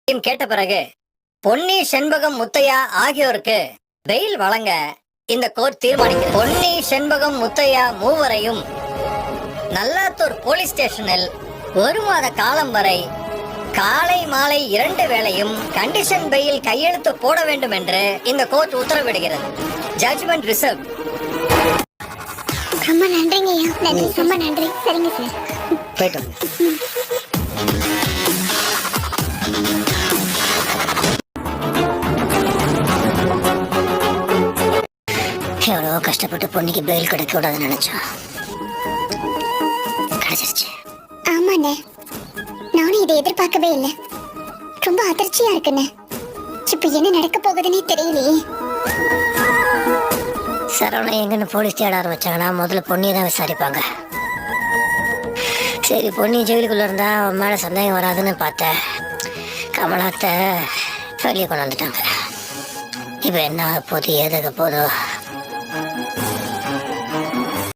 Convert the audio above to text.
கேட்ட பிறகு பொன்னி, செண்பகம், முத்தையா ஆகியோருக்கு பெயில் வழங்க இந்த கோர்ட் தீர்மானிக்கிறது. பொன்னி, செண்பகம், முத்தையா மூவரையும் நல்லாத்தூர் போலீஸ் ஸ்டேஷனில் 1 மாத காலம் வரை காலை மாலை 2 வேளையும் கண்டிஷன் பெயில் கையெழுத்து போட வேண்டும் என்று இந்த கோர்ட் உத்தரவிடுகிறது. Judgement reserve. ரொம்ப நன்றிங்க ஐயா. நன்றி, ரொம்ப நன்றி. சரிங்க சார். போயிட்டோம். எவ்வளோ கஷ்டப்பட்டு பொண்ணுக்கு பெயில் கிடைக்க கூடாதுன்னு நினைச்சோம். கிடைச்சிருச்சு. ஆமாண்ணே, நானும் இதை எதிர்பார்க்கவே இல்லை. ரொம்ப அதிர்ச்சியா இருக்குண்ணே. இப்ப என்ன நடக்க போகுதுன்னே தெரியலையே. சரவணா எங்கன்னு போலீஸ் தேட ஆரம்பிச்சாங்கன்னா முதல்ல பொண்ணியை தான் விசாரிப்பாங்க. சரி, பொண்ணி ஜெயிலுக்குள்ள இருந்தா அவன் மேல சந்தேகம் வராதுன்னு பார்த்தேன். கமலாத்தை வெளியே கொண்டு வந்துட்டாங்க. இப்ப என்ன போதும், ஏதுக போதும்.